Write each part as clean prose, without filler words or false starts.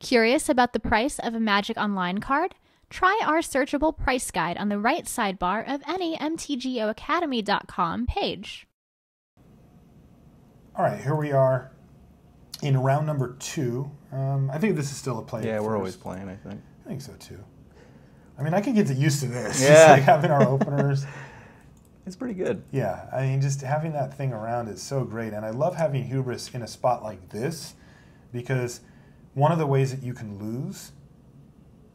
Curious about the price of a Magic Online card? Try our searchable price guide on the right sidebar of any MTGOacademy.com page. All right, here we are in round number 2. I think this is still a play. Yeah, we're always playing, I think. I think so too. I mean, I can get used to this. Yeah. Just like having our openers. It's pretty good. Yeah, I mean, just having that thing around is so great. And I love having Hubris in a spot like this because one of the ways that you can lose,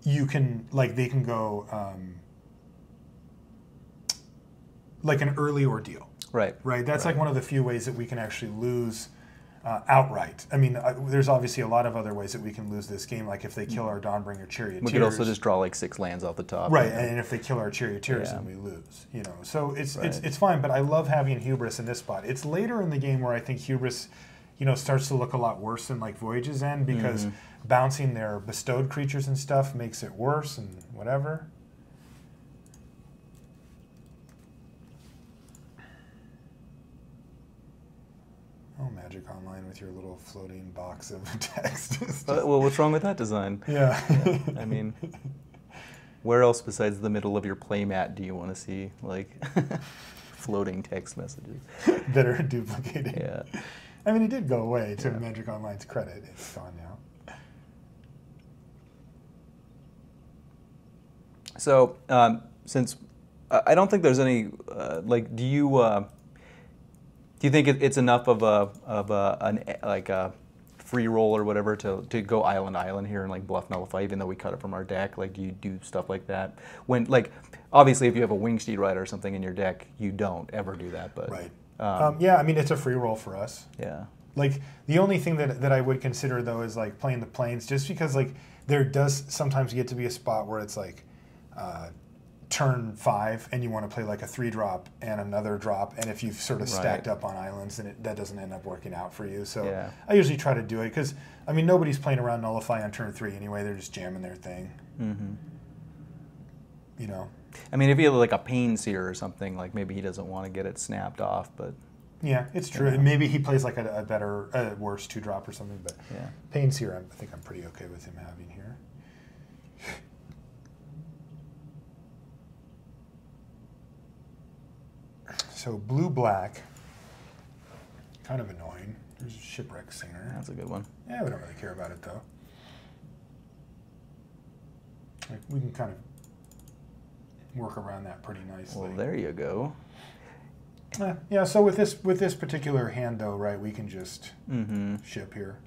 you can, like, they can go like an early ordeal. Right. Right? That's like one of the few ways that we can actually lose outright. I mean, there's obviously a lot of other ways that we can lose this game, like if they kill our Dawnbringer Charioteers. We could also just draw like 6 lands off the top. Right, and if they kill our Charioteers, then we lose. You know, so it's fine. But I love having Hubris in this spot. It's later in the game where I think Hubris, you know, starts to look a lot worse than like Voyage's End because bouncing their bestowed creatures and stuff makes it worse and whatever. Oh, Magic Online with your little floating box of text. Well, what's wrong with that design? Yeah. I mean, where else besides the middle of your playmat do you want to see, like, floating text messages? That are duplicated. Yeah. I mean, it did go away, to Magic Online's credit. It's gone now. So, since I don't think there's any, like, do you think it's enough of a free roll or whatever to go island here and like bluff nullify, even though we cut it from our deck? Like, do you do stuff like that? When, like, obviously if you have a Wingsteed Rider or something in your deck, you don't ever do that. But right. Yeah, I mean, it's a free roll for us. Yeah. Like, the only thing that I would consider though is like playing the planes, just because like there does sometimes get to be a spot where it's like turn 5 and you want to play like a 3-drop and another drop, and if you've sort of stacked up on islands, then that doesn't end up working out for you. So I usually try to do it because, I mean, nobody's playing around Nullify on turn 3 anyway. They're just jamming their thing. You know? I mean, if you have like a Pain Seer or something, like maybe he doesn't want to get it snapped off, but... Yeah, it's true. Maybe he plays like a worse 2-drop or something, but Pain Seer, I think I'm pretty okay with him having here. So blue-black, kind of annoying. There's a Shipwreck Singer. That's a good one. Yeah, we don't really care about it, though. Like, we can kind of work around that pretty nicely. Well, there you go. Yeah, so with this particular hand, though, right, we can just ship here.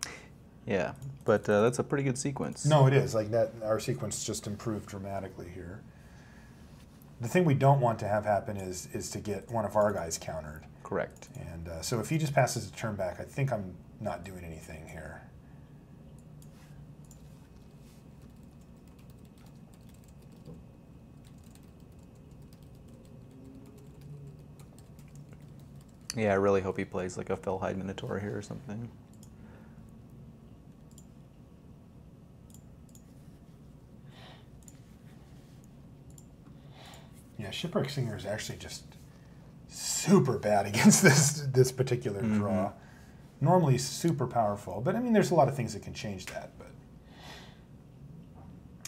Yeah, but that's a pretty good sequence. No, it is. Like, that, our sequence just improved dramatically here. The thing we don't want to have happen is to get one of our guys countered. Correct. And so if he just passes a turn back, I think I'm not doing anything here. Yeah, I really hope he plays like a Fellhide Minotaur here or something. Yeah, Shipwreck Singer is actually just super bad against this particular draw. Normally super powerful, but I mean, there's a lot of things that can change that. But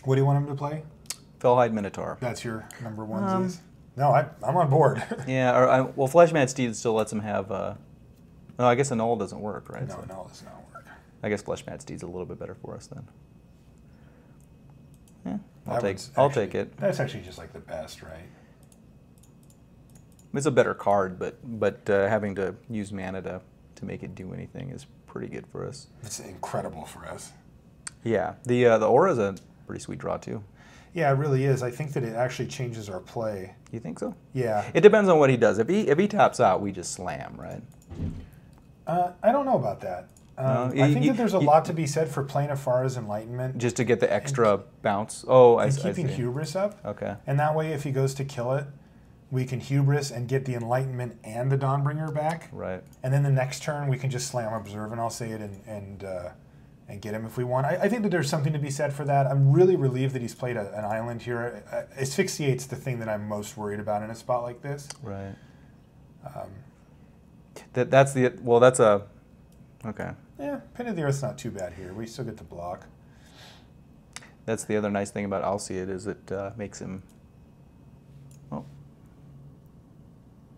what do you want him to play? Fellhide Minotaur. That's your number one. No, I'm on board. Yeah, well, Fleshmad Steed still lets him have. No, I guess a null doesn't work, right? No, null does not work. I guess Fleshmad Steed's a little bit better for us then. Yeah, I'll take it. That's actually just like the best, right? It's a better card, but having to use mana to make it do anything is pretty good for us. It's incredible for us. Yeah, the Aura's a pretty sweet draw too. Yeah, it really is. I think that it actually changes our play. You think so? Yeah. It depends on what he does. If he taps out, we just slam, right? I don't know about that. I think that there's a lot to be said for playing Afara's Enlightenment. Just to get the extra bounce. Oh, I see. Keeping Hubris up. Okay. And that way, if he goes to kill it, we can Hubris and get the Enlightenment and the Dawnbringer back. Right. And then the next turn, we can just slam Observe, and I'll say it, and get him if we want. I think that there's something to be said for that. I'm really relieved that he's played an island here. Asphyxiate's the thing that I'm most worried about in a spot like this. Right. That's a... Okay. Yeah, Pin of the Earth's not too bad here. We still get to block. That's the other nice thing about Alseid is it makes him. Oh.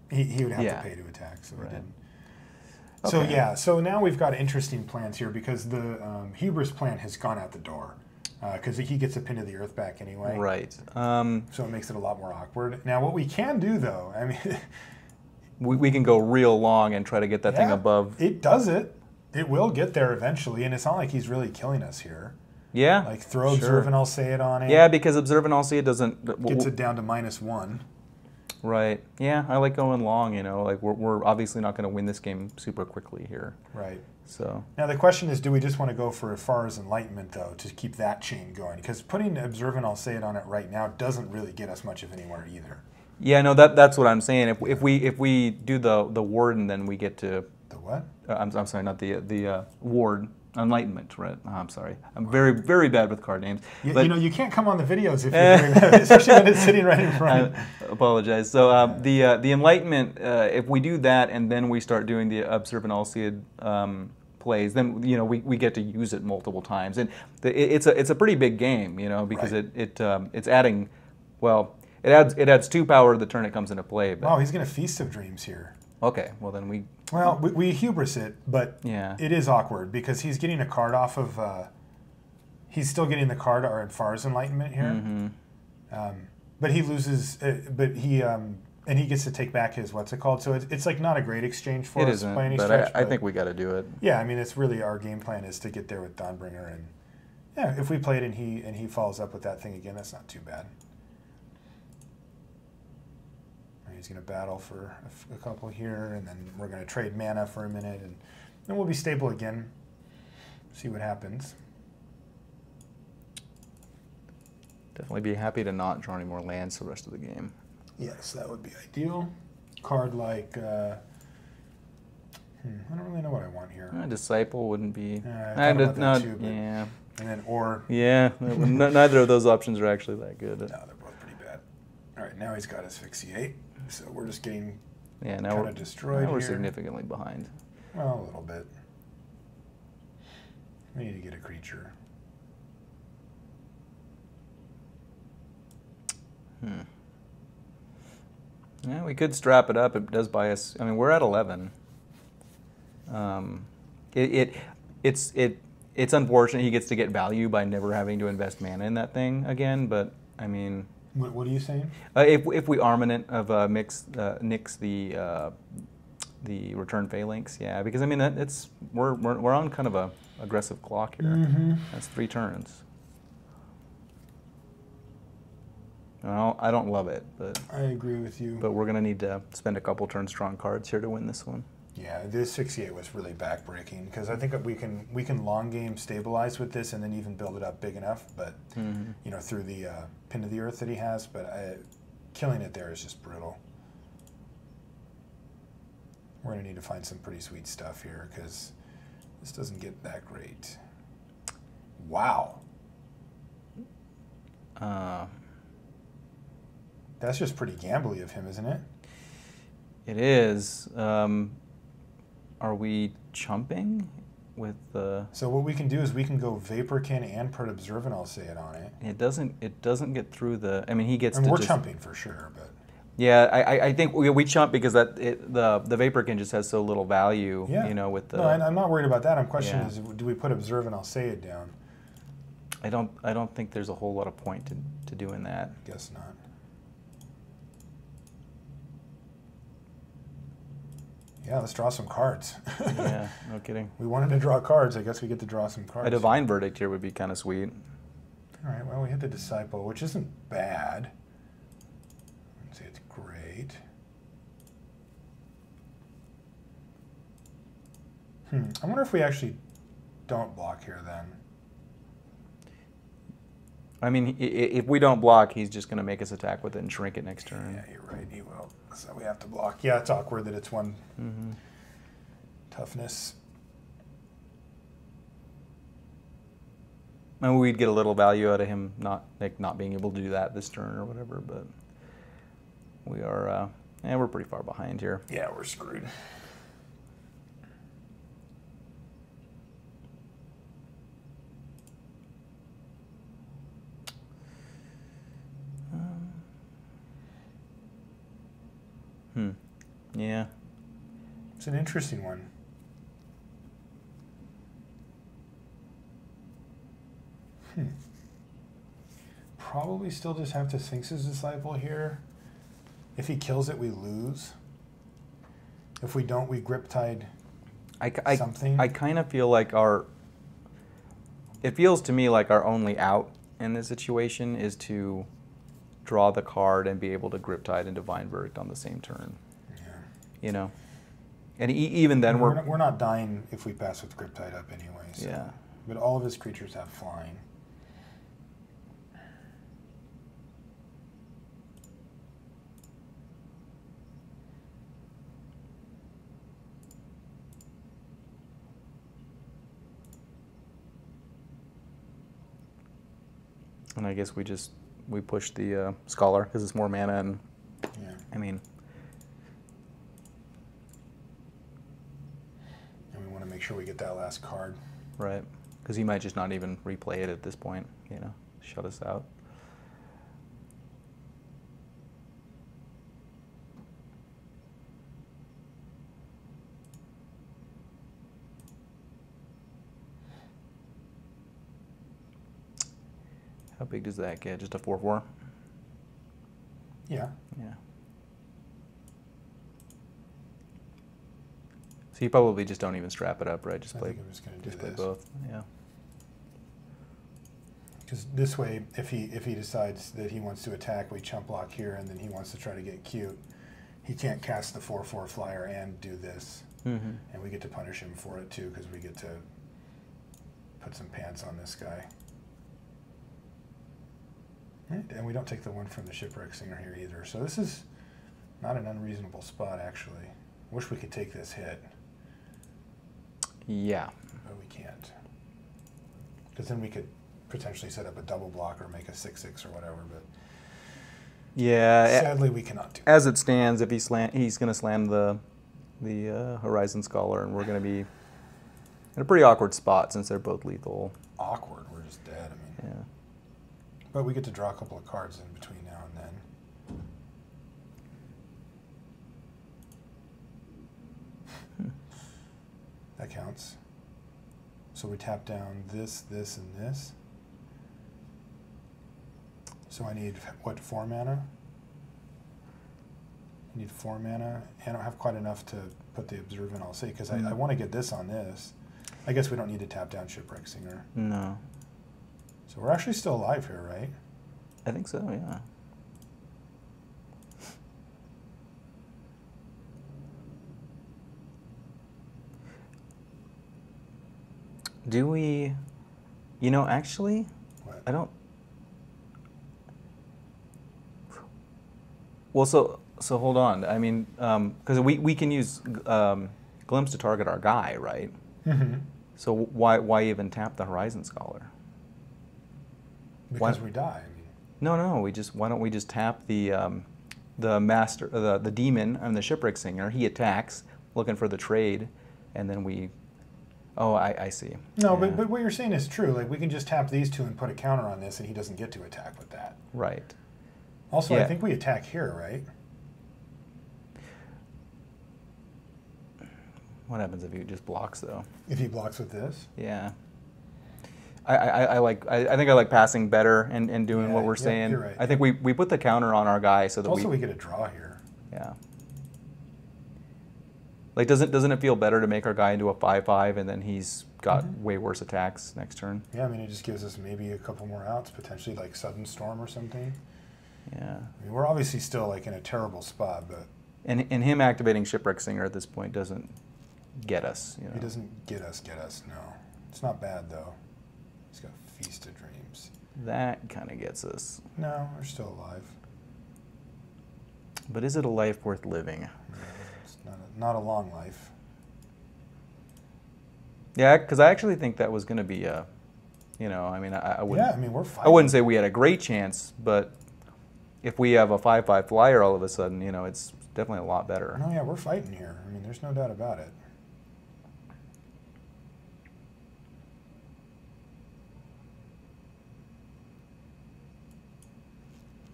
He would have Yeah. to pay to attack, so Right. he didn't. Okay. So now we've got interesting plans here because the Hubris plan has gone out the door because he gets a pin to the earth back anyway. Right. So it makes it a lot more awkward. Now what we can do though, I mean, we can go real long and try to get that thing yeah, above. It does it. It will get there eventually, and it's not like he's really killing us here. Yeah. Like throw sure. Observe and I'll say it on it. Yeah, because Observe and Alseid doesn't. Gets it down to -1. Right. Yeah, I like going long, you know. Like, we're obviously not going to win this game super quickly here. Right. So. Now, the question is, do we just want to go for Far's Enlightenment, though, to keep that chain going? Because putting Observe and I'll say it on it right now doesn't really get us much of anywhere either. Yeah, no, that's what I'm saying. If we do the Warden, then we get to... The what? I'm sorry, not the Ward. Enlightenment, right? Oh, I'm sorry. I'm very, very bad with card names. But, you know, you can't come on the videos if you're very bad, especially when it's sitting right in front. I apologize. So the Enlightenment, if we do that and then we start doing the Observe and Alseid plays, then you know we get to use it multiple times, and it's a pretty big game, you know, because right. it's adding, well, it adds 2 power the turn it comes into play. But. Wow, he's going to Feast of Dreams here. Okay, well then we... Well, we hubris it, but yeah. It is awkward because he's getting a card off of... he's still getting the card or Far's Enlightenment here. Mm-hmm. But he loses... and he gets to take back his, what's it called? So it's like not a great exchange for us by any stretch. I think we got to do it. Yeah, I mean, it's really our game plan is to get there with Dawnbringer. And yeah, if we play it and he follows up with that thing again, that's not too bad. He's going to battle for a couple here, and then we're going to trade mana for a minute, and then we'll be stable again. See what happens. Definitely be happy to not draw any more lands the rest of the game. Yes, that would be ideal. Card like, I don't really know what I want here. Disciple wouldn't be. I thought about that too, but, yeah. And then or. Yeah, neither of those options are actually that good. No, they're both pretty bad. All right, now he's got Asphyxiate. So we're just getting now kind of destroyed now we're here. significantly behind. Well, a little bit. We need to get a creature. Yeah, we could strap it up. It does buy us. I mean, we're at 11. It's unfortunate he gets to get value by never having to invest mana in that thing again. But I mean. What are you saying? If we Armament of nix the return phalanx, yeah, because I mean we're on kind of a aggressive clock here. Mm-hmm. That's 3 turns. Well, I don't love it, but I agree with you. But we're gonna need to spend a couple turns drawing cards here to win this one. Yeah, this 68 was really backbreaking because I think that we can long game stabilize with this and then even build it up big enough. But you know, through the pin to the earth that he has, but killing it there is just brutal. We're gonna need to find some pretty sweet stuff here because this doesn't get that great. Wow. That's just pretty gambly of him, isn't it? It is. Are we chumping with the? So what we can do is we can go Vaporkin and put Observe and I'll say it on it. It doesn't get through the. I mean, he gets. I mean, to we're just, chumping for sure, but. Yeah, I think we chump because the Vaporkin just has so little value. Yeah. You know, with the. No, I'm not worried about that. I'm questioning is do we put Observe and I'll say it down? I don't think there's a whole lot of point to doing that. Guess not. Yeah, let's draw some cards. Yeah, no kidding. We wanted to draw cards. I guess we get to draw some cards. A Divine Verdict here would be kind of sweet. All right, well, we hit the Disciple, which isn't bad. I wouldn't say it's great. I wonder if we actually don't block here then. I mean, if we don't block, he's just going to make us attack with it and shrink it next turn. Yeah, you're right. He will. So we have to block. Yeah, it's awkward that it's one toughness. I mean, we'd get a little value out of him not being able to do that this turn or whatever, but we are, we're pretty far behind here. Yeah, we're screwed. Yeah. It's an interesting one. Probably still just have to Sphinx's Disciple here. If he kills it, we lose. If we don't, we grip tide something. I kind of feel like it feels to me like our only out in this situation is to draw the card and be able to grip tide and Divine Verdict on the same turn. Yeah. You know? And even then we're not dying if we pass with grip tide up anyway. So. Yeah. But all of his creatures have flying. And I guess we push the Scholar because it's more mana, and yeah. I mean, and we want to make sure we get that last card. Right, because he might just not even replay it at this point. You know, shut us out. How big does that get? Just a 4/4? Yeah. Yeah. So you probably just don't even strap it up, right? Just I play. think I'm just going to do play this. both. Yeah. Because this way, if he decides that he wants to attack, we chump block here, and then he wants to try to get cute. He can't cast the 4/4 flyer and do this, Mm-hmm. and we get to punish him for it too, because we get to put some pants on this guy. And we don't take the one from the Shipwreck Singer here either. So this is not an unreasonable spot, actually. Wish we could take this hit. Yeah. But we can't. Because then we could potentially set up a double block or make a 6/6 or whatever. But Yeah. sadly, we cannot do that. As it stands, if he's going to slam the Horizon Scholar, and we're going to be in a pretty awkward spot since they're both lethal. Awkward. We're just dead. I mean. Yeah. But we get to draw a couple of cards in between now and then. That counts. So we tap down this, this, and this. So I need, what, 4 mana? I need 4 mana. I don't have quite enough to put the Observant, I'll say, because I want to get this on this. I guess we don't need to tap down Shipwreck Singer. No. So we're actually still alive here, right? I think so, yeah. Do we, actually, What? I don't, well, so hold on. I mean, because we can use Glimpse to target our guy, right? Mm-hmm. So why even tap the Horizon Scholar? Because we die. I mean. No, why don't we just tap the master, the demon and the Shipwreck Singer? He attacks, looking for the trade, and then we. Oh, I see. No, Yeah. but what you're saying is true. Like we can just tap these two and put a counter on this, and he doesn't get to attack with that. Right. Also, Yeah. I think we attack here, right? What happens if he just blocks though? If he blocks with this. Yeah. I think I like passing better and doing what we're yeah, saying. you're right, I think we put the counter on our guy so that Also, we get a draw here. Yeah. Like doesn't it feel better to make our guy into a 5/5 and then he's got way worse attacks next turn? Yeah, I mean it just gives us maybe a couple more outs, potentially like Sudden Storm or something. Yeah. I mean, we're obviously still like in a terrible spot, but And him activating Shipwreck Singer at this point doesn't get us. he doesn't get us. No, it's not bad though. He's got Feast of Dreams. That kind of gets us. No, we're still alive. But is it a life worth living? Yeah, it's not a long life. Yeah, because I actually think that was going to be a, I mean, I wouldn't. Yeah, I mean we're fighting. I wouldn't say we had a great chance, but if we have a 5/5 flyer all of a sudden, it's definitely a lot better. No, yeah, we're fighting here. I mean, there's no doubt about it.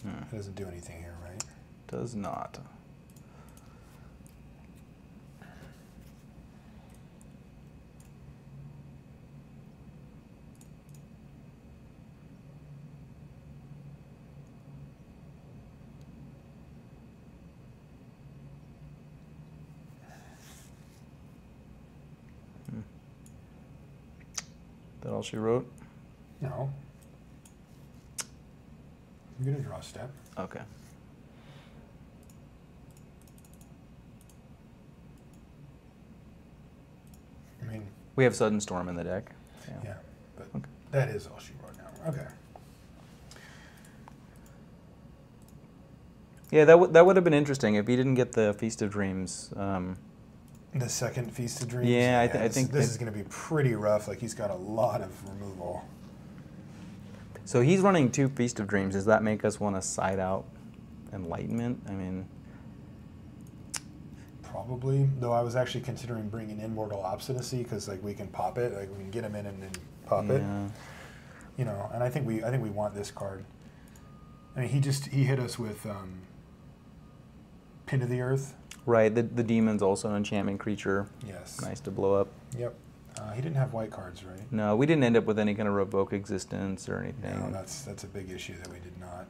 It doesn't do anything here, right? Does not. all she wrote? No. I'm going to draw a step. Okay. I mean, we have Sudden Storm in the deck. yeah, but Okay. that is all she wrote now. Okay. Yeah, that would have been interesting if he didn't get the Feast of Dreams. The second Feast of Dreams? Yeah, I think this is going to be pretty rough. Like, he's got a lot of removal. So he's running 2 Feast of Dreams. Does that make us want to side out Enlightenment? I mean... Probably, though I was actually considering bringing in Mortal Obstinacy because like we can pop it, like we can get him in and then pop it, you know. And I think we want this card. I mean, he hit us with Pin to the Earth. Right, the demon's also an enchantment creature. Yes. Nice to blow up. Yep. He didn't have white cards, right? No, we didn't end up with any kind of revoke existence or anything. No, that's a big issue that we did not.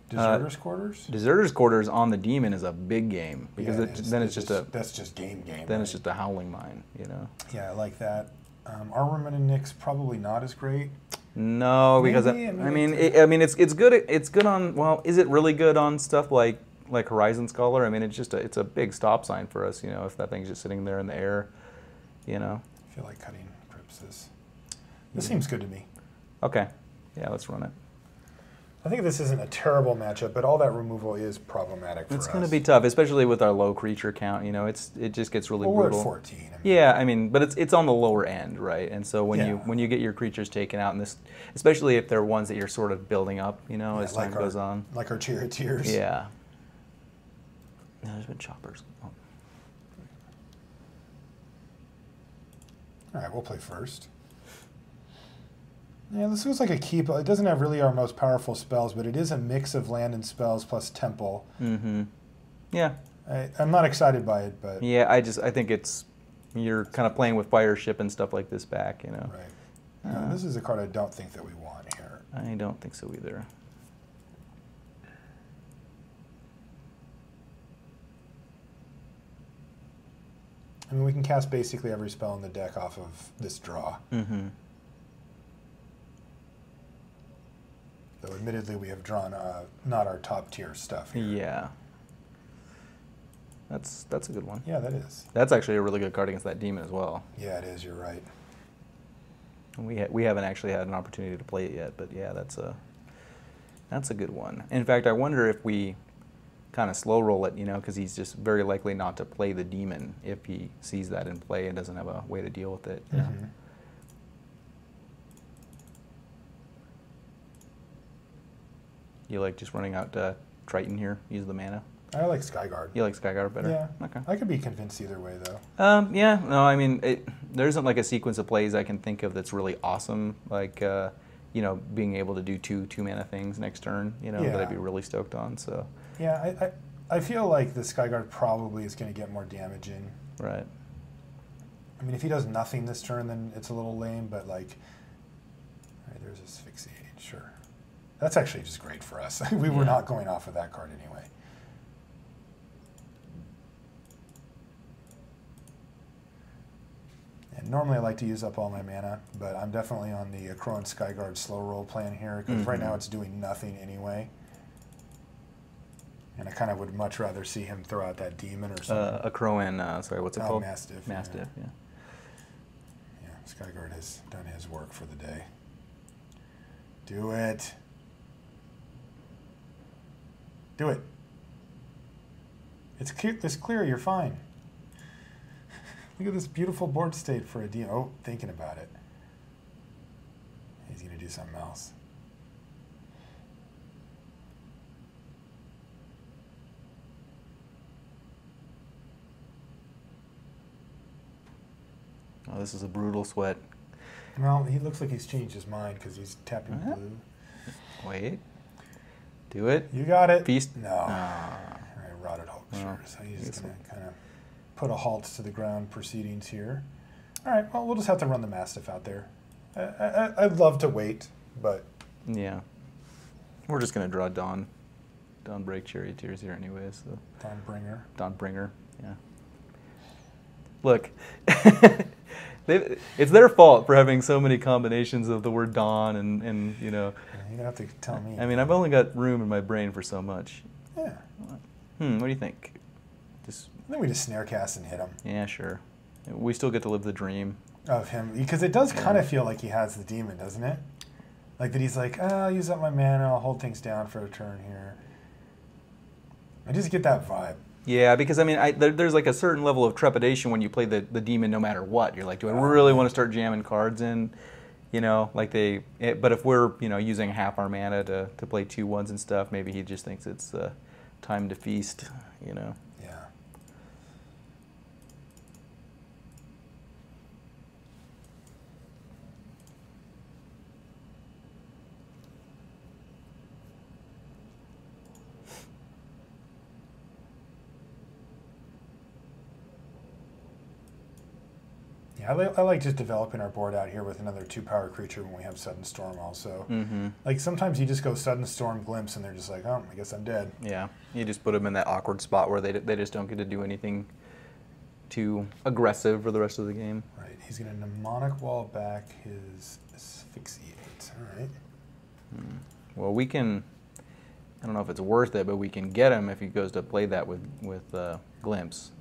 Deserter's Quarters? Deserter's Quarters on the demon is a big game because Yeah, then it's just that's just game. then right? it's just a howling mine, you know. Yeah, I like that. Armament and Nyx probably not as great. No, because Maybe, it's good. It's good on. Well, is it really good on stuff like Horizon Scholar? I mean, it's a big stop sign for us, you know. If that thing's just sitting there in the air, you know. I feel like cutting Crypsis. This seems good to me. Okay, yeah, let's run it. I think this isn't a terrible matchup, but all that removal is problematic for us. It's going to be tough, especially with our low creature count. You know, it just gets really we're brutal. at 14. I mean, Yeah, I mean, but it's on the lower end, right? And so when you get your creatures taken out, and this, especially if they're ones that you're sort of building up, you know, as time goes on. Like our charioteers. Yeah. No, there's been choppers. Oh. All right, we'll play first. Yeah, this looks like a keep. It doesn't have really our most powerful spells, but it is a mix of land and spells plus temple. Mm-hmm. Yeah. I'm not excited by it, but... Yeah, I think it's... You're kind of playing with fire ship and stuff like this back, you know. Right. No, this is a card I don't think that we want here. I don't think so either. I mean, we can cast basically every spell in the deck off of this draw. Mm-hmm. Though admittedly we have drawn not our top tier stuff here. Yeah. That's a good one. Yeah, that is. That's actually a really good card against that demon as well. Yeah, it is. You're right. We haven't actually had an opportunity to play it yet, but yeah, that's a good one. In fact, I wonder if we kind of slow roll it, you know, because he's just very likely not to play the demon if he sees that in play and doesn't have a way to deal with it. You know? You like just running out Triton here, use the mana? I like Skyguard. You like Skyguard better? Yeah. Okay. I could be convinced either way, though. Yeah, no, I mean, there isn't like a sequence of plays I can think of that's really awesome, like, you know, being able to do two mana things next turn, you know, that I'd be really stoked on, so. Yeah, I feel like the Skyguard probably is going to get more damage in. Right. I mean, if he does nothing this turn, then it's a little lame, but like, all right, there's Asphyxiate, sure. That's actually just great for us. We were not going off of that card anyway. And normally I like to use up all my mana, but I'm definitely on the Akroan Skyguard slow roll plan here, because right now it's doing nothing anyway. And I kind of would much rather see him throw out that demon or something. Akroan, sorry, what's it called? Mastiff. Mastiff, yeah. Yeah, Skyguard has done his work for the day. Do it. Do it. It's clear, you're fine. Look at this beautiful board state for a demon. Oh, thinking about it. He's going to do something else. Oh, this is a brutal sweat. Well, he looks like he's changed his mind because he's tapping blue. Wait. Do it. You got it. Feast. No. All right, Rotted Hulk. Sure. So he's just going to kind of put a halt to the ground proceedings here. All right, well, we'll just have to run the Mastiff out there. I'd love to wait, but... Yeah. We're just going to draw Dawn Break Charioteers here anyways. So. Dawnbringer, yeah. Look, It's their fault for having so many combinations of the word dawn and you know. You don't have to tell me. I mean, I've only got room in my brain for so much. Yeah. What do you think? I think we just snare cast and hit him. Yeah, sure. We still get to live the dream Of him, because it does kind of feel like he has the demon, doesn't it? Like that he's like, I'll use up my mana, I'll hold things down for a turn here. I just get that vibe. Yeah, because I mean, there's like a certain level of trepidation when you play the demon, no matter what. You're like, do I really want to start jamming cards in? You know, like but if we're using half our mana to play 2/1s and stuff, maybe he just thinks it's time to feast. You know. Yeah. Yeah, I like just developing our board out here with another 2-power creature when we have Sudden Storm also. Like sometimes you just go Sudden Storm, Glimpse, and they're just like, oh, I guess I'm dead. Yeah, you just put them in that awkward spot where they just don't get to do anything too aggressive for the rest of the game. Right, he's going to Mnemonic Wall back his Asphyxiate. All right. Well, we can, I don't know if it's worth it, but we can get him if he goes to play that with Glimpse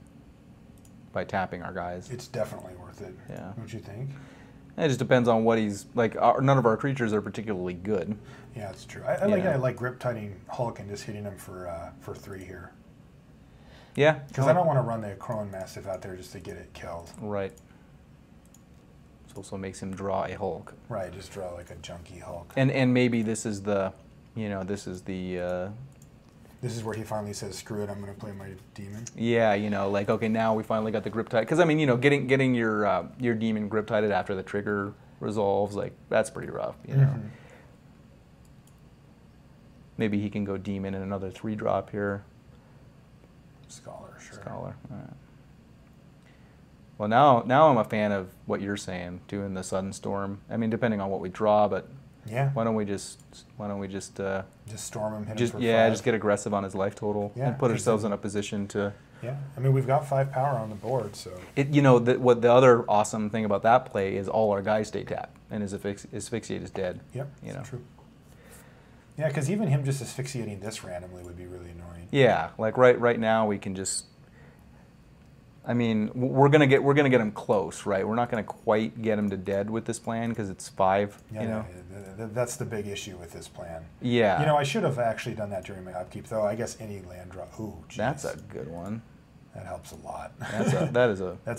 by tapping our guys. It's definitely worth it. Yeah. Don't you think? It just depends on what he's like. None of our creatures are particularly good. Yeah, that's true. I like grip tightening Hulk and just hitting him for 3 here. Yeah. Because I don't want to run the Crone Mastiff out there just to get it killed. Right. This also makes him draw a Hulk. Right, just draw like a junky Hulk. And maybe this is the, This is where he finally says, screw it, I'm going to play my demon. Yeah, like, okay, now we finally got the grip tight. Because, I mean, getting your demon grip tighted after the trigger resolves, like, that's pretty rough, you know. Maybe he can go demon in another 3-drop here. Scholar, sure. Scholar, all right. Well, now I'm a fan of what you're saying, doing the Sudden Storm. I mean, depending on what we draw, but yeah. Why don't we just storm him, hit him for 5. just get aggressive on his life total and put ourselves in a position to. Yeah, I mean we've got 5 power on the board, so. What the other awesome thing about that play is all our guys stay tapped and his asphyxiate is dead. Yep, that's true. Yeah, because even him just asphyxiating this randomly would be really annoying. Yeah, like right now we can just. I mean, we're gonna get him close, right? We're not gonna quite get him to dead with this plan because it's 5. Yeah, that's the big issue with this plan. Yeah. I should have actually done that during my upkeep, though. I guess any land draw. Ooh, geez. That's a good one. That helps a lot. That's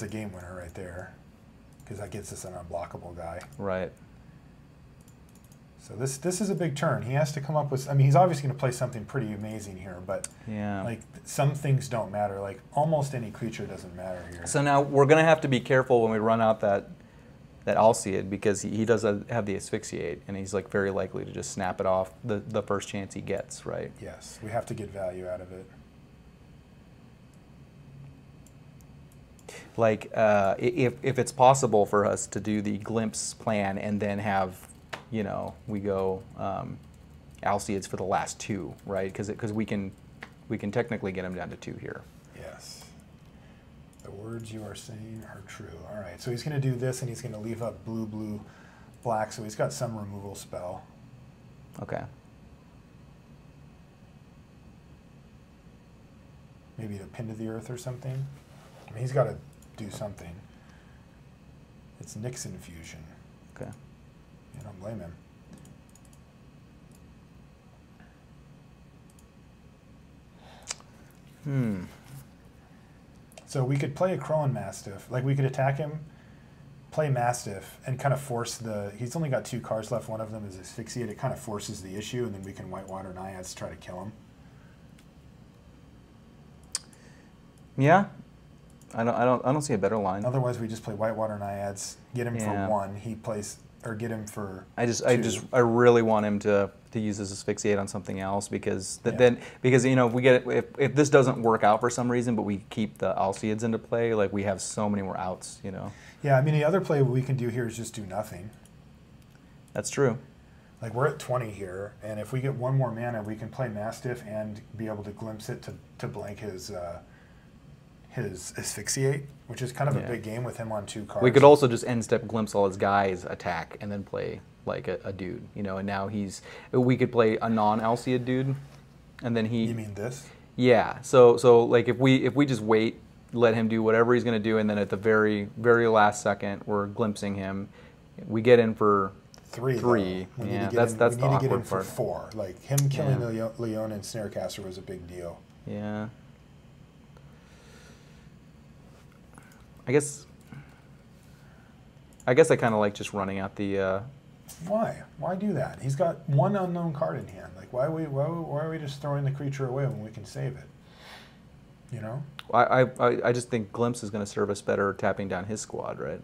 a game winner right there, because that gets us an unblockable guy. Right. So this is a big turn. He has to come up with. I mean, he's obviously going to play something pretty amazing here, but like some things don't matter. Like almost any creature doesn't matter here. So now we're going to have to be careful when we run out that Alseid because he does have the asphyxiate, and he's like very likely to just snap it off the first chance he gets, right? Yes, we have to get value out of it. Like if it's possible for us to do the glimpse plan and then have. We go Alseids for the last 2, right? Because we can technically get him down to 2 here. Yes. The words you are saying are true. All right, so he's going to do this, and he's going to leave up blue, blue, black, so he's got some removal spell. Okay. Maybe to pin to the earth or something. I mean, he's got to do something. It's Nixon fusion. Okay. I don't blame him. So we could play a Crone Mastiff. Like we could attack him, play Mastiff, and kind of force he's only got 2 cards left. One of them is Asphyxiate. It kind of forces the issue, and then we can Whitewater Naiads to try to kill him. Yeah. I don't see a better line. Otherwise, we just play Whitewater Naiads, get him for 1. He plays. Or get him for. I really want him to use his asphyxiate on something else because if we get if this doesn't work out for some reason, but we keep the Alseids into play, like we have so many more outs, Yeah, I mean the other play we can do here is just do nothing. That's true. Like we're at 20 here, and if we get 1 more mana, we can play Mastiff and be able to glimpse it to blank his his asphyxiate, which is kind of a big game with him on 2 cards. We could also just end step glimpse all his guys, attack, and then play like a dude, you know. And now we could play a non-Alcea dude, and then he. You mean this? Yeah. So like if we just wait, let him do whatever he's going to do, and then at the very last second we're glimpsing him, we get in for 3. Yeah, that's the awkward part. We need to get in for 4. Like him killing the Leon and Snarecaster was a big deal. Yeah. I guess I kind of like just running out the. Why? Why do that? He's got 1 unknown card in hand. Like why are we just throwing the creature away when we can save it? You know? I just think Glimpse is going to serve us better tapping down his squad, right?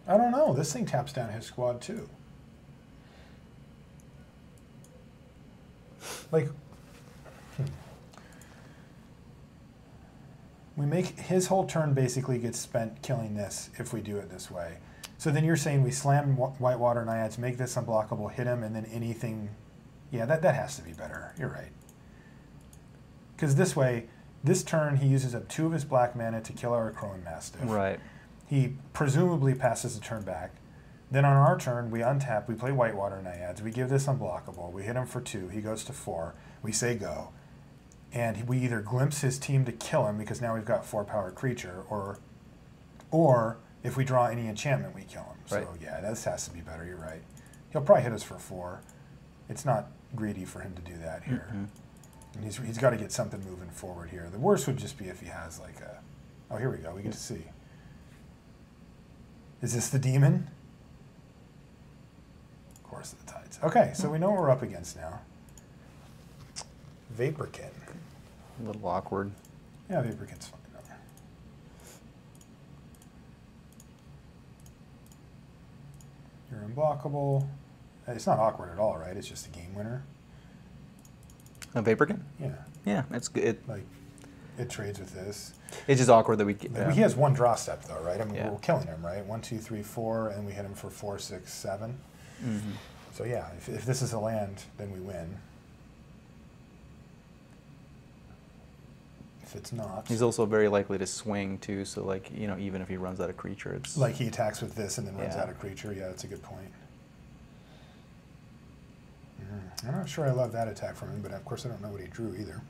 I don't know. This thing taps down his squad too. Like, we make his whole turn basically gets spent killing this if we do it this way. So then you're saying we slam Whitewater Naiads, make this unblockable, hit him, and then anything. Yeah, that has to be better. You're right. Because this way, this turn he uses up 2 of his black mana to kill our Crone Mastiff. Right. He presumably passes the turn back. Then on our turn, we untap, we play Whitewater Naiads, we give this unblockable, we hit him for 2, he goes to 4, we say go. And we either glimpse his team to kill him because now we've got 4-power creature, or if we draw any enchantment, we kill him. Right. So yeah, this has to be better, you're right. He'll probably hit us for 4. It's not greedy for him to do that here. Mm-hmm. And he's got to get something moving forward here. The worst would just be if he has like a... Oh, here we go, we get to see. Is this the demon? Course of the Tides. Okay, so we know what we're up against now. Vaporkin. A little awkward. Yeah, Vaporkin's fine. You're unblockable. It's not awkward at all, right? It's just a game winner. A Vaporkin? Yeah. Yeah, it's good. Like, it trades with this. It's just awkward that we... Like, he has 1 draw step, though, right? I mean, we're killing him, right? 1, 2, 3, 4, and we hit him for 4, 6, 7. Mm-hmm. So yeah, if this is a land, then we win. If it's not... He's also very likely to swing, too, so, like, you know, even if he runs out of creature, it's... Like, he attacks with this and then runs out of creature. Yeah, that's a good point. I'm not sure I love that attack from him, but of course I don't know what he drew either.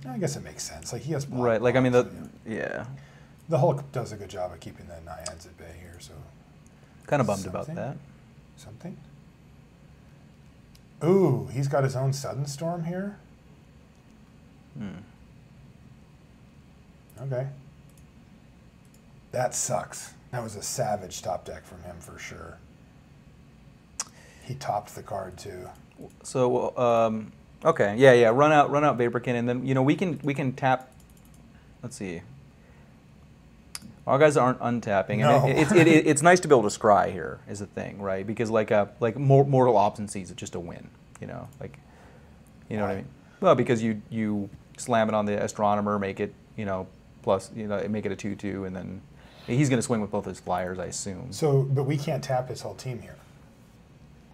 I guess it makes sense. Like, he has... Right, like, I mean, yeah. The Hulk does a good job of keeping the Naiads at bay here, so... Kind of bummed about that. Something? Ooh, he's got his own Sudden Storm here? Okay. That sucks. That was a savage top deck from him for sure. He topped the card too. So, okay, yeah. Run out Vaporkin, and then you know we can tap. Let's see. Our guys aren't untapping, No. and it's nice to be able to scry here is the thing, right? Because like Mortal Obstinacy is just a win, you know, like, you know what I mean? Well, because you slam it on the Astronomer, make it, you know, plus, you know, make it a 2/2, and then he's going to swing with both his flyers, I assume. So, but we can't tap his whole team here.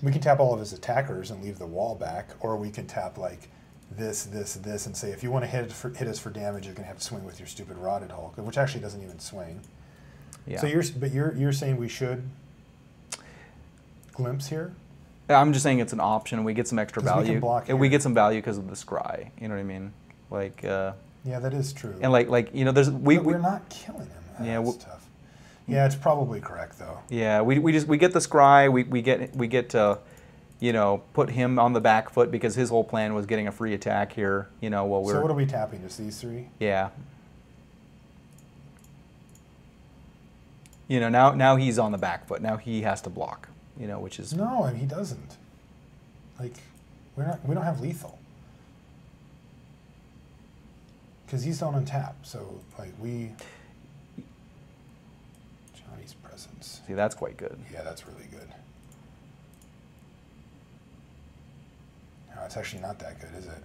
We can tap all of his attackers and leave the wall back, or we can tap like this, and say, if you want to hit us for damage, you're going to have to swing with your stupid Rotted Hulk, which actually doesn't even swing. Yeah. So you're saying we should glimpse here? I'm just saying it's an option. We get some extra value. We get some value because of the scry. You know what I mean? Like. Yeah, that is true. And like you know, we're not killing him. That's tough. Yeah, it's probably correct though. Yeah, we get the scry. We get to, you know, put him on the back foot because his whole plan was getting a free attack here. You know, while we're. So what are we tapping? Just these 3? Yeah. You know, now he's on the back foot. Now he has to block. You know, which is no, and he doesn't. Like, we don't have lethal because he's don't untap. So like Johnny's Presence. See, that's quite good. Yeah, that's really good. No, it's actually not that good, is it?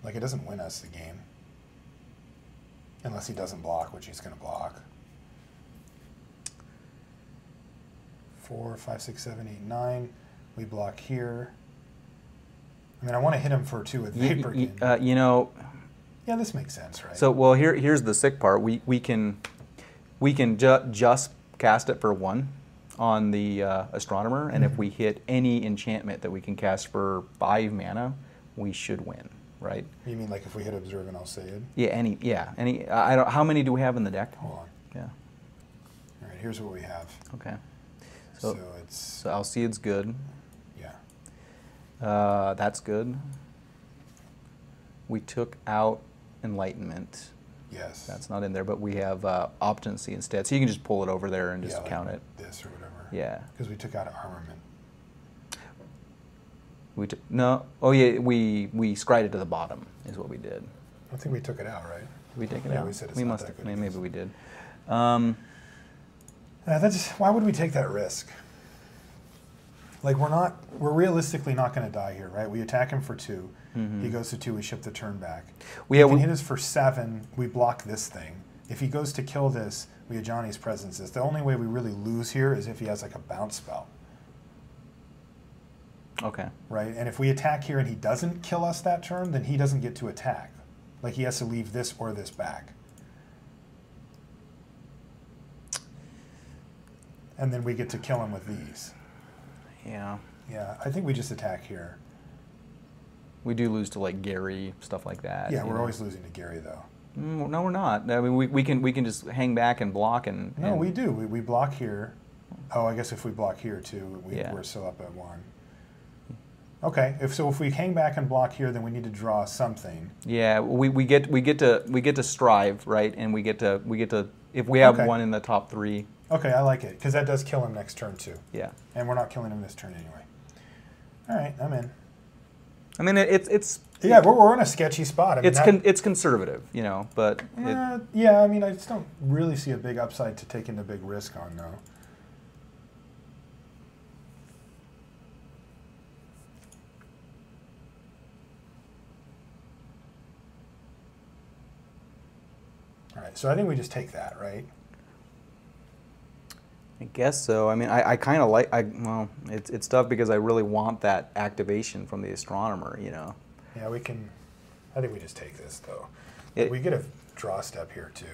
Like, it doesn't win us the game unless he doesn't block, which he's going to block. 4, 5, 6, 7, 8, 9. We block here. I mean, I want to hit him for 2 with Vaporkin. You know. Yeah, this makes sense, right? So, well, here's the sick part. We can just cast it for 1 on the Astronomer, and if we hit any enchantment that we can cast for 5 mana, we should win, right? You mean like if we hit Observe and Alseid? Yeah, any. I don't. How many do we have in the deck? Hold on. Yeah. All right, here's what we have. Okay. So it's... So Alseid's good. Yeah. That's good. We took out Enlightenment. Yes. That's not in there, but we have Obstinacy instead. So you can just pull it over there and just like count it. This or whatever. Yeah. Because we took out Armament. We took no. Oh yeah, we scryed it to the bottom is what we did. I think we took it out, right? Did we take it out? Yeah, we said it's not must that have. good. Maybe we did. Why would we take that risk? Like we're realistically not going to die here, right? We attack him for 2. He goes to 2, we ship the turn back. He can hit us for 7, we block this thing. If he goes to kill this, we have Johnny's Presences. The only way we really lose here is if he has like a bounce spell. Okay. Right? And if we attack here and he doesn't kill us that turn, then he doesn't get to attack. Like he has to leave this or this back. And then we get to kill him with these. Yeah. Yeah, I think we just attack here. We do lose to like Gary, stuff like that. Yeah, we're always losing to Gary though. No, we're not. I mean, we can just hang back and block and. No, we do. We block here. Oh, I guess if we block here too, we're still up at 1. Okay, if we hang back and block here, then we need to draw something. Yeah, we get to strive, right? And we get to if we have 1 in the top 3. Okay, I like it because that does kill him next turn too. Yeah. And we're not killing him this turn anyway. All right, I'm in. I mean, it's yeah, we're in a sketchy spot. I mean, it's conservative, you know, but yeah, I mean, I just don't really see a big upside to taking the big risk on though. All right, so I think we just take that, right? I guess so. I mean, I kind of like. Well, it's tough because I really want that activation from the Astronomer, you know. Yeah, we can. I think we just take this though. We get a draw step here too.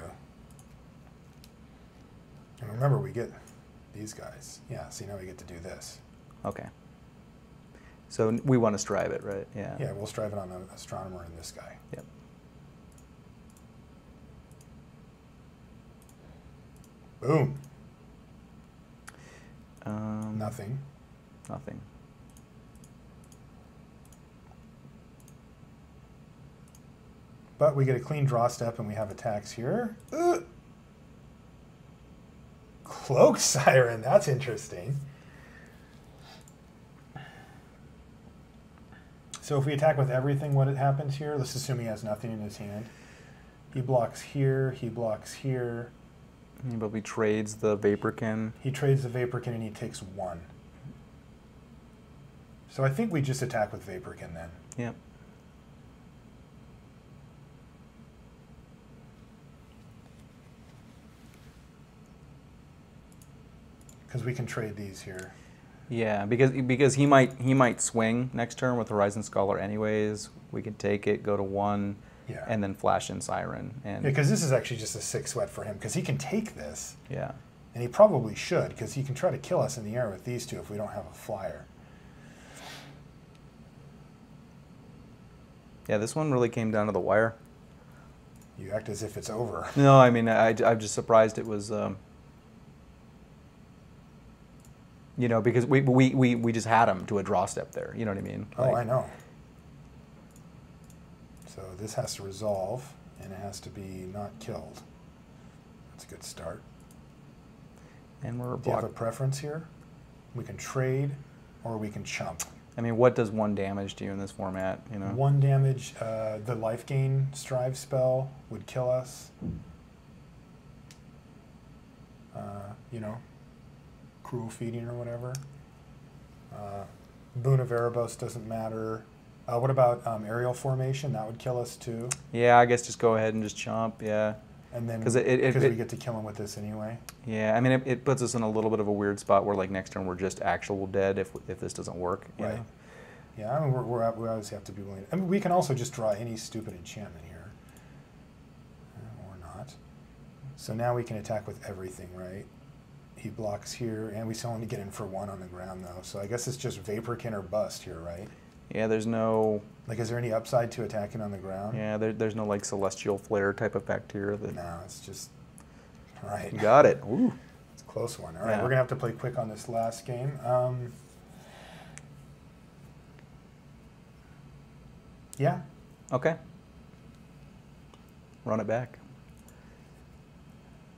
And remember, we get these guys. Yeah, see now we get to do this. Okay. So we want to strive it, right? Yeah. Yeah, we'll strive it on the Astronomer and this guy. Yep. Boom. Nothing. But we get a clean draw step and we have attacks here. Cloak Siren, that's interesting. So if we attack with everything, what happens here? Let's assume he has nothing in his hand. He blocks here, he blocks here. He probably trades the Vaporkin. He trades the Vaporkin and he takes 1. So I think we just attack with Vaporkin then. Yep. Because we can trade these here. Yeah, because he might swing next turn with Horizon Scholar anyways. We can take it, go to 1, yeah, and then flash in Siren. And yeah, because this is actually just a 6 sweat for him because he can take this. Yeah. And he probably should because he can try to kill us in the air with these 2 if we don't have a flyer. Yeah, this one really came down to the wire. You act as if it's over. No, I mean I'm just surprised it was. You know, because we just had him to a draw step there. You know what I mean? Oh, I know. So this has to resolve, and it has to be not killed. That's a good start. And we're Do you have a preference here? We can trade, or we can chump. I mean, what does 1 damage do in this format? You know, 1 damage. The life gain strive spell would kill us. You know. Cruel Feeding or whatever. Boon of Erebos doesn't matter. What about Aerial Formation? That would kill us too. Yeah, I guess just go ahead and just chomp, yeah. And then, because we get to kill him with this anyway. Yeah, I mean, it puts us in a little bit of a weird spot where like next turn we're just actual dead if this doesn't work. Right. Know? Yeah, I mean, we always have to be willing. I mean, we can also just draw any stupid enchantment here. Or not. So now we can attack with everything, right? He blocks here, and we still only get in for 1 on the ground, though. So I guess it's just Vaporkin or bust here, right? Yeah, there's no... Like, is there any upside to attacking on the ground? Yeah, there's no, like, Celestial Flare type effect here. No, it's just... All right. You got it. Ooh. It's a close one. All right, Yeah. we're going to have to play quick on this last game. Yeah. Okay. Run it back.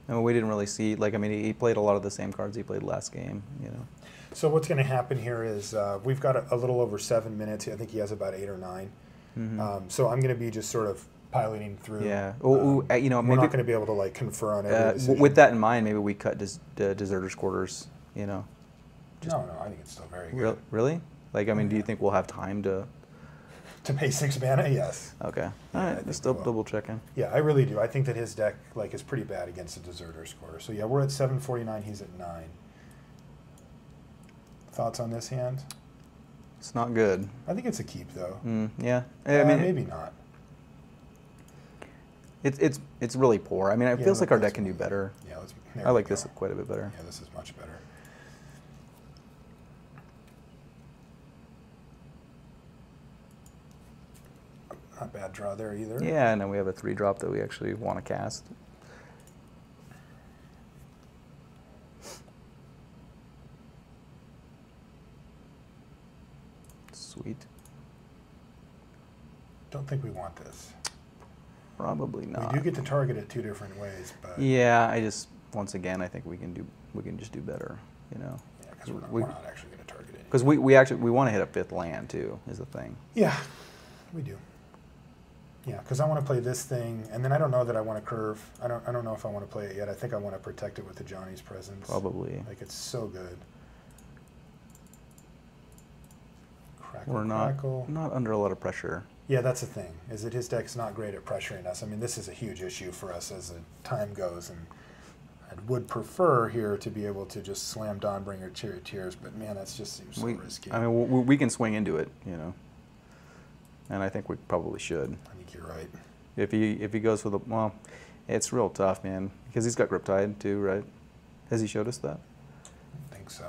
I mean, we didn't really see, like, I mean, he played a lot of the same cards he played last game, you know. So what's going to happen here is we've got a little over 7 minutes. I think he has about 8 or 9. Mm-hmm. So I'm going to be just sort of piloting through. Yeah. You know, we're maybe, not going to be able to like confer on every decision. with that in mind, maybe we cut Deserter's Quarters, you know. No, I think it's still very good. Really? Like, I mean, do you think we'll have time to... To pay 6 mana, yes. Okay. All right. Just double checking. Yeah, I really do. I think that his deck like is pretty bad against the Deserter's Quarter. So yeah, we're at 749. He's at 9. Thoughts on this hand? It's not good. I think it's a keep though. Yeah. I mean, maybe not. It's really poor. I mean, it feels like our deck can do better. Yeah, I like this quite a bit better. Yeah, this is much better. Not a bad draw there either. Yeah, and then we have a 3-drop that we actually want to cast. Sweet. Don't think we want this. Probably not. We do get to target it 2 different ways, but yeah, once again, I think we can just do better, you know. Yeah, because we're not actually going to target it. Because we want to hit a 5th land too, is the thing. Yeah, we do. Yeah, because I want to play this thing, and then I don't know that I want to curve. I don't know if I want to play it yet. I think I want to protect it with the Johnny's Presence. Probably. Like it's so good. Crackle, We're not crackle. not under a lot of pressure. Yeah, that's the thing. Is that his deck's not great at pressuring us. I mean, this is a huge issue for us as the time goes, and I would prefer here to be able to just slam Dawnbringer Charioteers, but man, that just seems so risky. I mean, we can swing into it, you know. And I think we probably should. I think you're right. If he goes for the, well, it's real tough, man, because he's got Griptide too, right? Has he showed us that? I think so.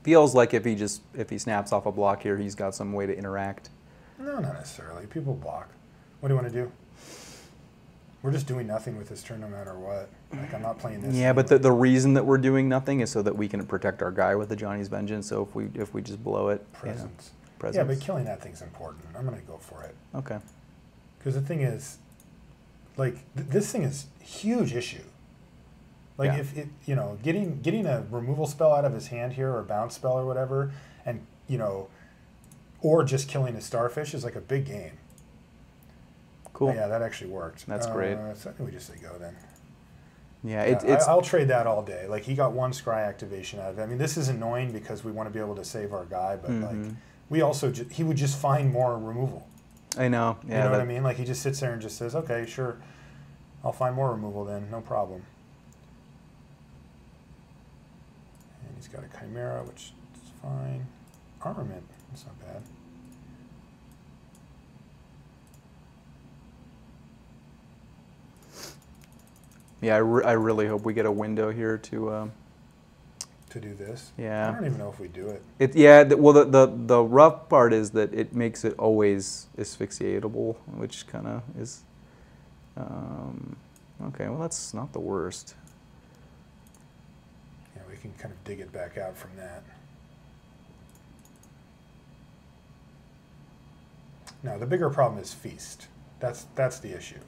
Feels like if he snaps off a block here, he's got some way to interact. No, not necessarily. People block. What do you want to do? We're just doing nothing with this turn no matter what. Like, I'm not playing this. Yeah, but the reason that we're doing nothing is so that we can protect our guy with the Johnny's Vengeance. So if we just blow it, Presence. You know, presence. Yeah, but killing that thing's important. I'm going to go for it. Okay. Because the thing is, like, this thing is a huge issue. Like, if it, you know, getting a removal spell out of his hand here, or a bounce spell or whatever, and, you know, or just killing a Starfish is like a big game. Cool. Oh, yeah, that actually worked. That's great. So I think we just say go then. Yeah, I'll trade that all day. Like, he got 1 scry activation out of it. I mean, this is annoying because we want to be able to save our guy, but like, we also he would just find more removal. I know. Yeah, you know what I mean? Like, he just sits there and just says, "Okay, sure, I'll find more removal then, no problem." And he's got a Chimera, which is fine. Armament, that's not bad. Yeah, I really hope we get a window here to do this. Yeah. I don't even know if we do it. The rough part is that it makes it always asphyxiatable, which kind of is. Okay, well that's not the worst. Yeah, we can kind of dig it back out from that. No, the bigger problem is Feast. That's the issue.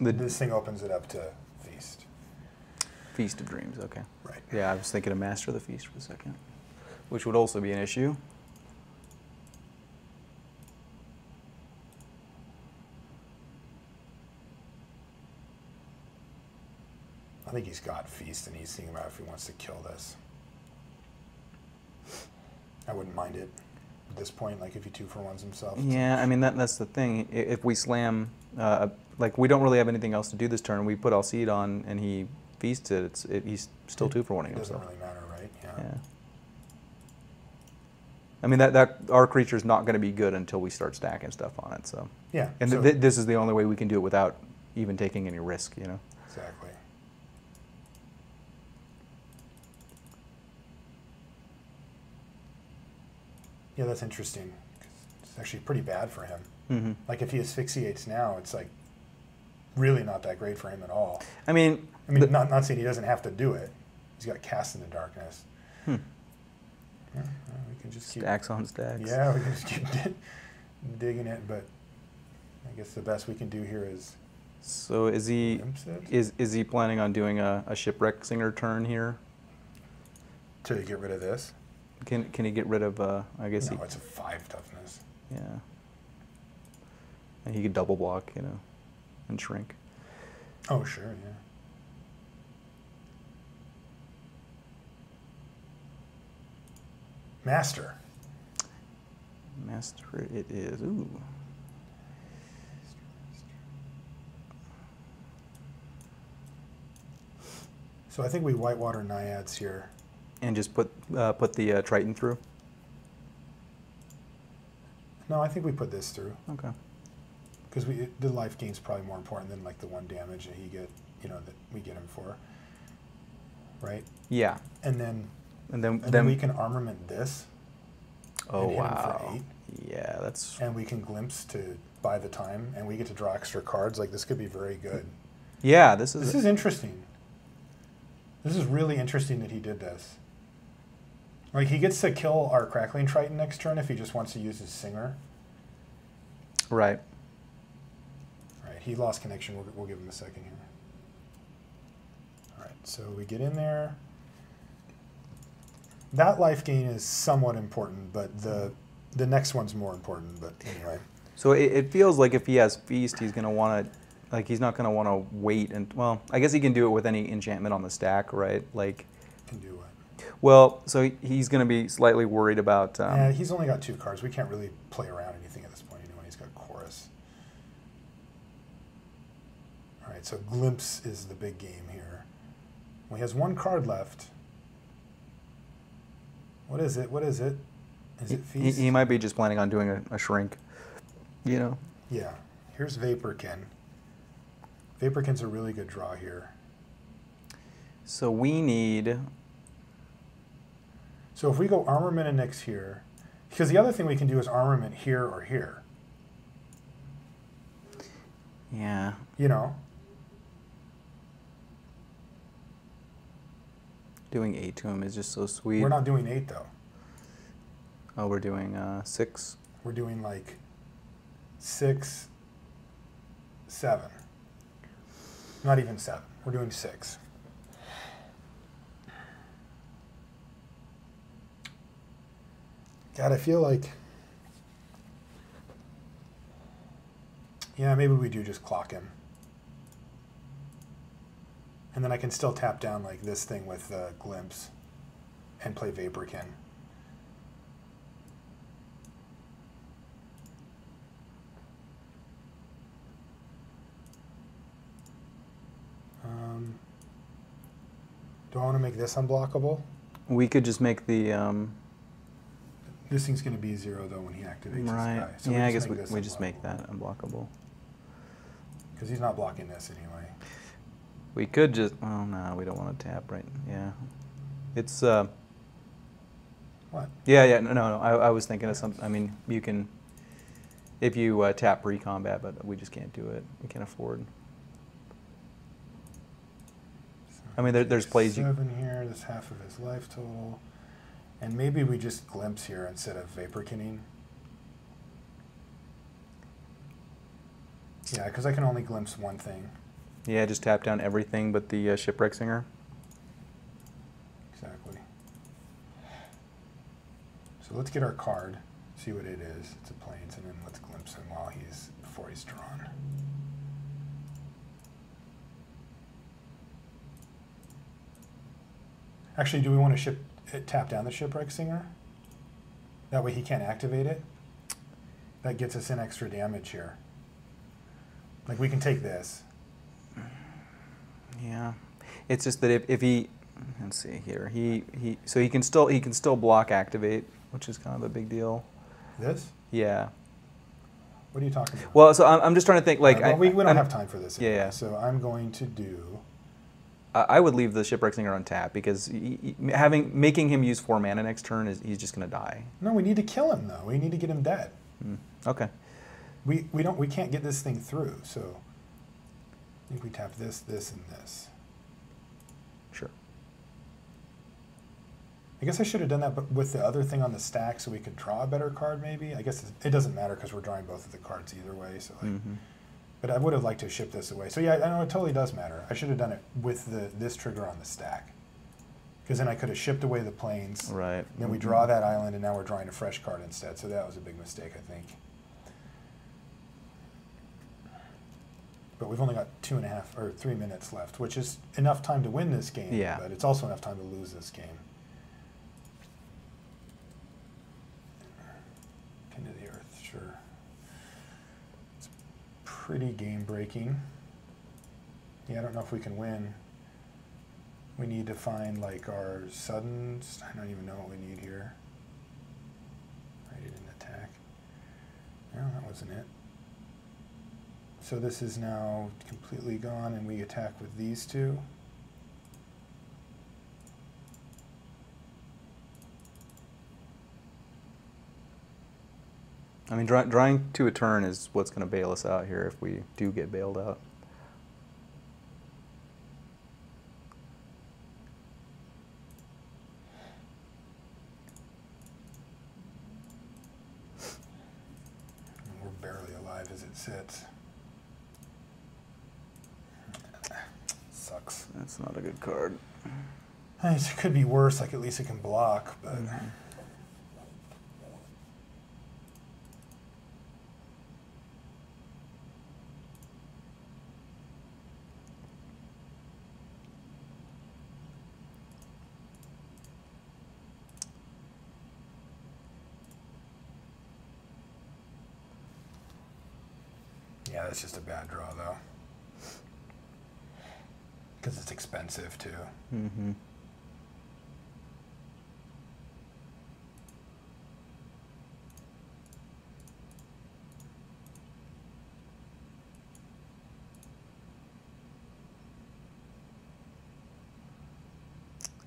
This thing opens it up to Feast. Feast of Dreams, okay. Right. Yeah, I was thinking of Master of the Feast for a second, which would also be an issue. I think he's got Feast, and he's thinking about if he wants to kill this. I wouldn't mind it. at this point, like if he 2-for-1s himself. Yeah, I mean that's the thing. If we slam, like we don't really have anything else to do this turn. We put Alcide on and he feasts it. He's still 2-for-1ing It doesn't himself. really matter, right? Yeah. I mean that our creature's not going to be good until we start stacking stuff on it. So Yeah. and so, this is the only way we can do it without even taking any risk. You know. exactly. Yeah, that's interesting. 'Cause it's actually pretty bad for him. Mm-hmm. Like if he asphyxiates now, it's like really not that great for him at all. I mean, not saying he doesn't have to do it. He's got Cast into Darkness. Hmm. Yeah, we can just keep stacks on stacks. Yeah, we can just keep digging it, but I guess the best we can do here is. So is he glimpse it is he planning on doing a shipwreck singer turn here? to get rid of this. Can he get rid of? I guess No, it's a 5 toughness. yeah. And he could double block, you know, and shrink. Oh sure, yeah. Master. Master it is. Ooh. So I think we whitewater Naiads here. And just put the Triton through. No, I think we put this through Okay. because the life gain's probably more important than like the 1 damage that he get, that we get him for, right? Yeah. And then And then we can armament this. Oh and hit him wow. for 8. Yeah, that's. And we can glimpse to buy the time, and we get to draw extra cards. Like this could be very good. Yeah, this is. This is interesting. This is really interesting that he did this. Like he gets to kill our Crackling Triton next turn if he just wants to use his Singer. Right. Right, he lost connection. We'll give him a second here. All right, so we get in there. That life gain is somewhat important, but the next one's more important. But anyway. So it feels like if he has Feast, he's going to want to, like he's not going to want to wait. And well, I guess he can do it with any enchantment on the stack, right? Like. Can do what? Well, so he's going to be slightly worried about. Yeah, he's only got 2 cards. We can't really play around anything at this point anyway. He's got Chorus. All right, so Glimpse is the big game here. Well, he has 1 card left. What is it? What is it? Is it Feast? He might be just planning on doing a shrink, you know. Yeah. Here's Vaporkin. Vaporkin's a really good draw here. So we need. So if we go Armament and Nyx here, because the other thing we can do is Armament here or here. Yeah. You know? Doing 8 to him is just so sweet. We're not doing 8 though. Oh, we're doing 6. We're doing like 6, 7. Not even 7. We're doing 6. God, I feel like... Yeah, maybe we do just clock him. And then I can still tap down like this thing with Glimpse and play Vaporkin. Do I want to make this unblockable? We could just make the. This thing's going to be 0 though when he activates Right. his guy. So Yeah, I guess make we just make that unblockable. Because he's not blocking this anyway. We could just. Oh no, we don't want to tap right. Yeah. It's. What? Yeah. No. I was thinking of something. I mean, you can. If you tap pre-combat, but we just can't do it. We can't afford. I mean, there's plays you. 7 here. That's half of his life total. And maybe we just Glimpse here instead of Vaporkinning. Yeah, because I can only Glimpse one thing. Yeah, just tap down everything but the Shipwreck Singer. Exactly. So let's get our card, see what it is. It's a Plains, and then let's Glimpse him before he's drawn. Actually, do we want to tap down the Shipwreck Singer? That way he can't activate it. That gets us in extra damage here. Like we can take this. Yeah, it's just that if he, let's see here, so he can still block activate, which is kind of a big deal. This? Yeah. What are you talking about? Well, so I'm just trying to think like well, we don't have time for this anyway, yeah. So I'm going to do. I would leave the Shipwreck Singer on tap because making him use 4 mana next turn he's just going to die. No, we need to kill him though. We need to get him dead. Okay. We can't get this thing through. So I think we tap this, this, and this. Sure. I guess I should have done that, but with the other thing on the stack, so we could draw a better card. Maybe. I guess it doesn't matter because we're drawing both of the cards either way. So like. But I would have liked to ship this away. So yeah, I know it totally does matter. I should have done it with this trigger on the stack. Because then I could have shipped away the planes. Right. Then we draw that island, and now we're drawing a fresh card instead. So that was a big mistake, I think. But we've only got 2.5 or 3 minutes left, which is enough time to win this game. Yeah. But it's also enough time to lose this game. Into the earth, sure. Pretty game breaking. Yeah, I don't know if we can win. We need to find like our suddens. I don't even know what we need here. I didn't attack. No, that wasn't it. So this is now completely gone and we attack with these two. I mean, drawing to a turn is what's going to bail us out here if we do get bailed out. We're barely alive as it sits. Sucks. That's not a good card. I mean, it could be worse, like at least it can block, but... Yeah, that's just a bad draw, though. Because it's expensive, too. Mm-hmm.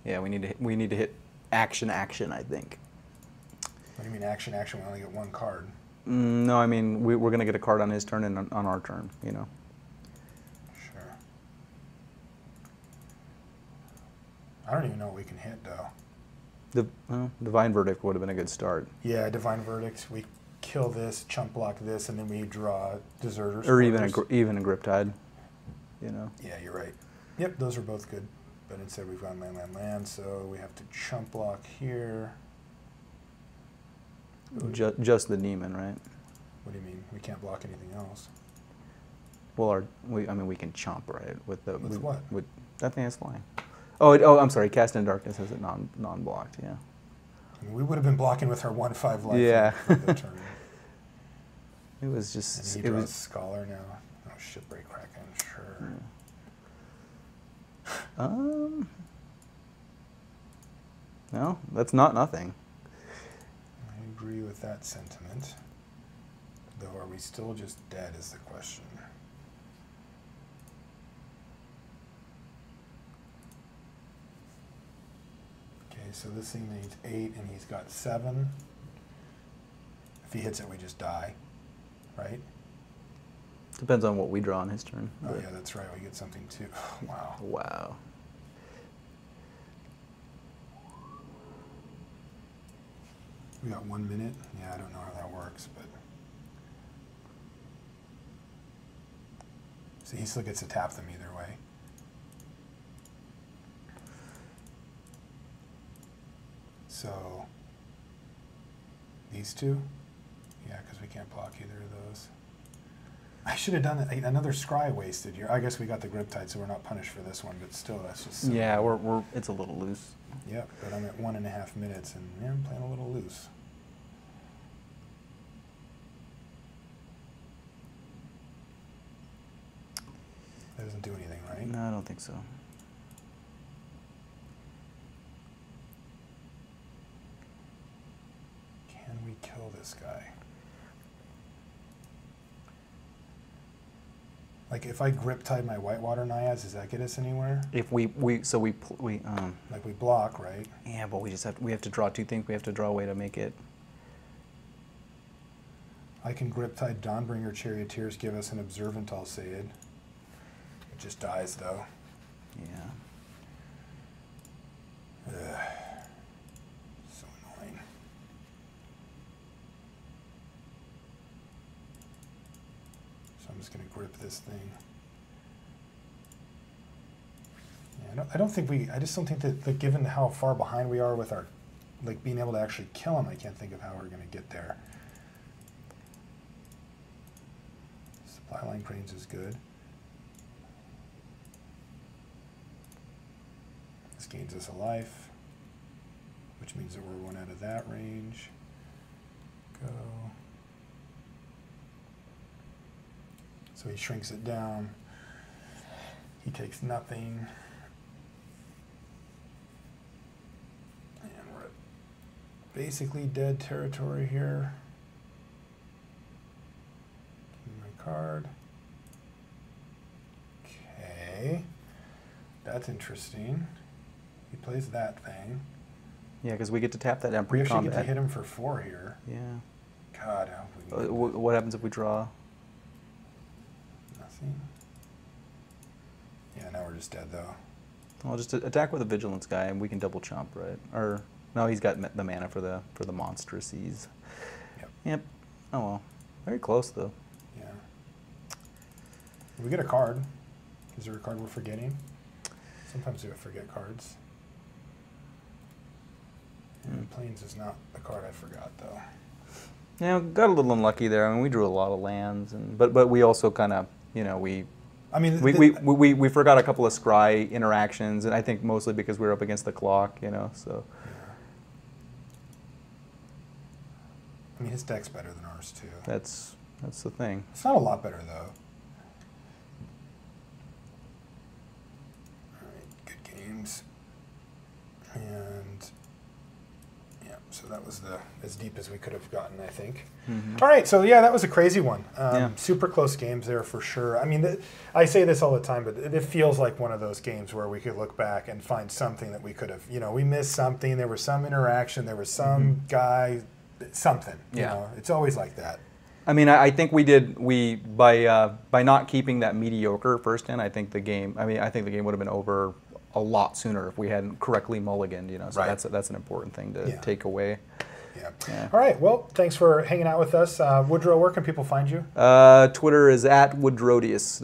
Yeah, we need to hit action, I think. What do you mean action? We only get one card. No, I mean we're going to get a card on his turn and on our turn, you know. Sure. I don't even know what we can hit, though. Divine Verdict would have been a good start. Yeah, Divine Verdict. We kill this, chump block this, and then we draw Deserters. Or even a Griptide, you know. Yeah, you're right. Yep, those are both good. But instead we've gone land, so we have to chump block here. Just the demon, right? What do you mean? We can't block anything else. Well, I mean, we can chomp, right? With what? With that thing is flying. Oh, I'm sorry. Cast in Darkness has it non-blocked. Yeah. I mean, we would have been blocking with our 1/5 life. Yeah. For the turn. It was just. And he draws Scholar now. Oh, Shipwreck Kraken. Sure. Yeah. No, that's not nothing. I agree with that sentiment. Though, are we still just dead is the question. Okay, so this thing needs 8 and he's got 7. If he hits it, we just die, right? Depends on what we draw on his turn. Oh yeah, that's right. We get something too. Wow. Wow. We got 1 minute. Yeah, I don't know how that works, but so he still gets to tap them either way. So these two, yeah, because we can't block either of those. I should have done another scry wasted here. I guess we got the Griptide, so we're not punished for this one. But still, that's just silly. Yeah, it's a little loose. Yep, but I'm at 1.5 minutes, and yeah, I'm playing a little loose. doesn't do anything, right? No, I don't think so. Can we kill this guy? Like, if I grip tied my Whitewater Naiads, does that get us anywhere? If we Like, we block, right? yeah, but we have to draw 2 things. We have to draw a way to make it. I can grip tide Dawnbringer Charioteers, give us an Observant Alseid. It just dies, though. Yeah. Ugh. So annoying. So I'm just going to grip this thing. Yeah, I don't think I just don't think that given how far behind we are with our, like, being able to actually kill him, I can't think of how we're going to get there. Supply line cranes is good. This gains us a life, which means that we're 1 out of that range. Go. So he shrinks it down. He takes nothing. And we're at basically dead territory here. Card. Okay. That's interesting. He plays that thing. Yeah, because we get to tap that down We actually pre-combat. get to hit him for 4 here. Yeah. God, how we What happens if we draw? Nothing. Yeah, now we're just dead, though. Well, just attack with a Vigilance guy, and we can double chomp, right? Or no, he's got the mana for the monstrosies. Yep. Yep. Oh well, very close though. Yeah. We get a card. Is there a card we're forgetting? Sometimes we forget cards. And Plains is not the card I forgot, though. Yeah, got a little unlucky there. I mean, we drew a lot of lands, but we also kind of, I mean, we forgot a couple of scry interactions, and I think mostly because we were up against the clock, so. Yeah. I mean, his deck's better than ours too. That's the thing. It's not a lot better though. All right, good games. And yeah, so that was as deep as we could have gotten, I think. Mm-hmm. All right, so yeah, that was a crazy one. Yeah. Super close games there for sure. I mean, I say this all the time, but it feels like one of those games where we could look back and find something that we could have, we missed something. There was some interaction. There was some guy, something. Yeah. It's always like that. I mean, I think by not keeping that mediocre first in, I think the game would have been over a lot sooner if we hadn't correctly mulliganed, So Right. that's an important thing to take away. Yeah. All right. Well, thanks for hanging out with us. Woodrow, where can people find you? Twitter is @Woodrodius,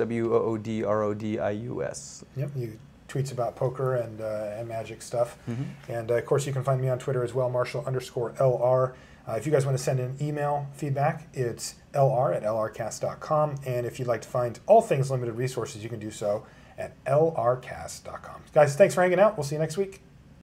WOODRODIUS. Yep. You tweets about poker and magic stuff. Mm-hmm. And of course, you can find me on Twitter as well, Marshall_LR. If you guys want to send in email feedback, it's lr@lrcast.com. And if you'd like to find all things limited resources, you can do so at lrcast.com. Guys, thanks for hanging out. We'll see you next week.